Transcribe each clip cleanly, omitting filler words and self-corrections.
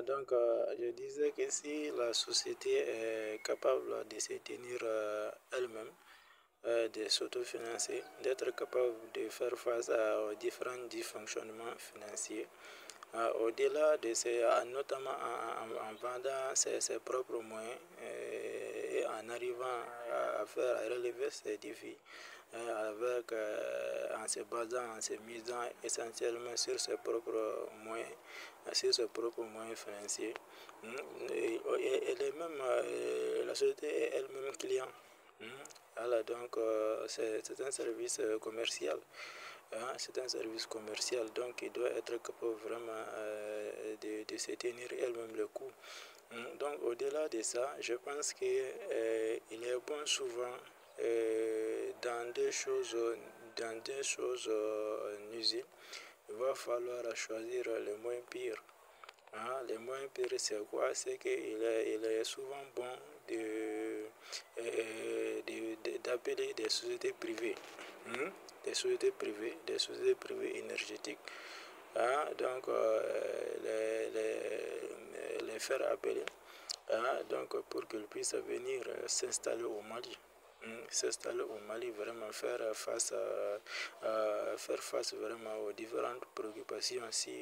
Je disais que si la société est capable de se tenir elle-même, de s'autofinancer, d'être capable de faire face aux différents dysfonctionnements financiers, au-delà de ces, notamment en vendant ses propres moyens et en arrivant à relever ces défis, en se basant, en se misant essentiellement sur ses propres moyens, sur ses propres moyens financiers. Elle est même, la société est elle-même client. Voilà, donc c'est un service commercial. C'est un service commercial, donc il doit être capable vraiment de se tenir elle-même le coup. Donc au-delà de ça, je pense qu'il est bon souvent dans des choses nuisibles, il va falloir choisir les moins pires. Les moins pires, c'est quoi? C'est qu'il est souvent bon d'appeler des sociétés privées, des sociétés privées énergétiques. Donc, les faire appeler donc, pour qu'ils puissent venir s'installer au Mali. S'installer au Mali, vraiment faire face vraiment aux différentes préoccupations si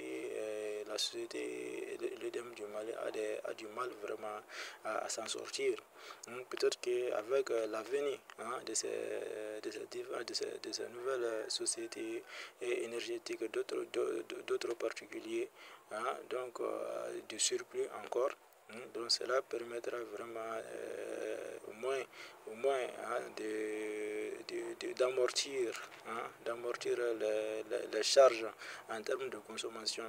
la société, l'EDEM du Mali a du mal vraiment à s'en sortir. Peut-être qu'avec l'avenir de ces nouvelles sociétés énergétiques, d'autres particuliers, donc du surplus encore. Donc cela permettra vraiment au moins d'amortir les charges en termes de consommation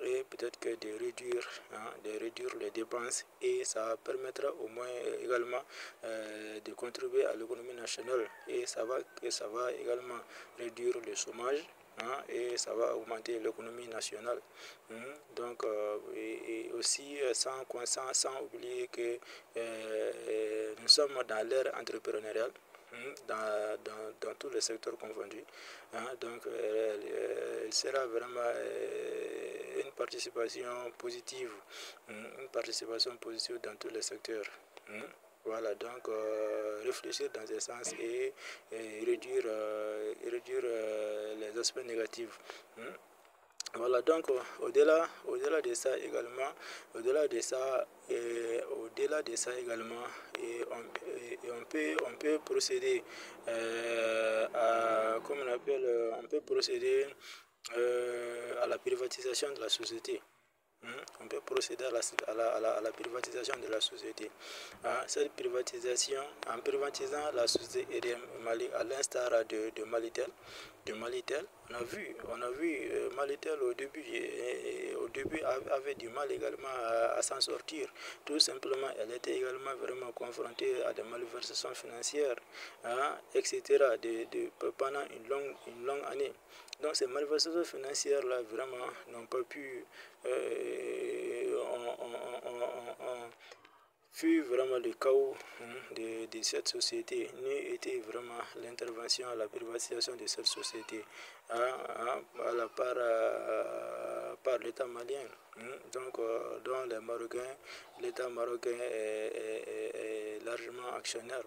et peut-être que de réduire les dépenses et ça permettra au moins également de contribuer à l'économie nationale et ça va également réduire le chômage. Et ça va augmenter l'économie nationale. Donc, et aussi sans oublier que nous sommes dans l'ère entrepreneuriale. Dans tous les secteurs confondus. Donc, il sera vraiment une participation positive, dans tous les secteurs. Voilà, donc réfléchir dans ce sens et réduire les aspects négatifs. Voilà, donc au-delà de ça également, au-delà de ça également, on peut procéder comment on appelle, on peut procéder à la privatisation de la société. On peut procéder à la privatisation de la société. Cette privatisation, en privatisant la société EDM Mali, à l'instar de Malitel, on a vu Malitel au début avait du mal également à s'en sortir. Tout simplement, elle était également vraiment confrontée à des malversations financières, etc. Pendant une longue année. Donc ces malversations financières-là, vraiment, n'ont pas pu... fut vraiment le chaos de cette société, ni était vraiment l'intervention, la privatisation de cette société voilà, par l'État malien. Donc, dans les Marocains, l'État marocain est largement actionnaire.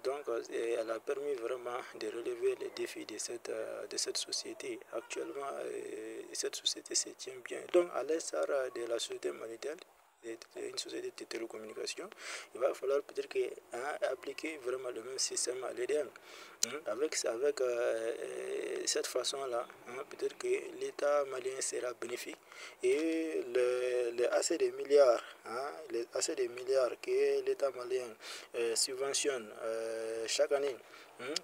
Donc, elle a permis vraiment de relever les défis de cette société. Actuellement, cette société se tient bien. Donc, à l'instar de la société malienne, une société de télécommunications, il va falloir peut-être appliquer vraiment le même système à l'EDM. Avec cette façon-là, peut-être que l'État malien sera bénéfique et les assez de milliards, que l'État malien subventionne chaque année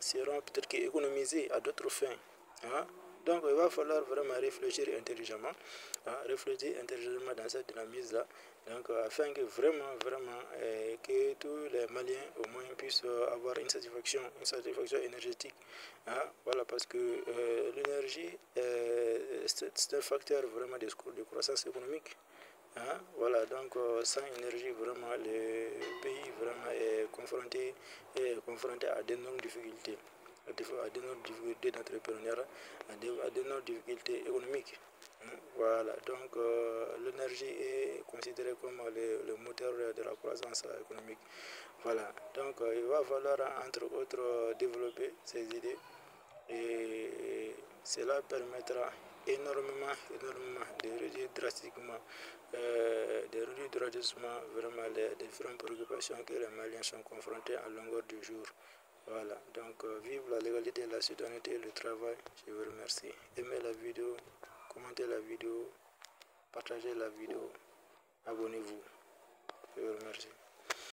seront peut-être économisés à d'autres fins. Donc il va falloir vraiment réfléchir intelligemment dans cette dynamisme-là, donc afin que vraiment que tous les Maliens au moins puissent avoir une satisfaction énergétique. Voilà, parce que l'énergie c'est un facteur vraiment de croissance économique. Voilà, donc sans énergie, vraiment, le pays vraiment est confronté à d'énormes difficultés, à d'énormes difficultés d'entrepreneuriat, à d'énormes difficultés économiques. Voilà, donc l'énergie est considéré comme le moteur de la croissance économique. Voilà, donc il va falloir entre autres développer ces idées et cela permettra énormément de réduire drastiquement, vraiment les différentes préoccupations que les Maliens sont confrontés à longueur du jour. Voilà, donc vive la légalité, la citoyenneté, le travail. Je vous remercie. Aimez la vidéo, commentez la vidéo, partagez la vidéo, abonnez-vous. Je vous remercie.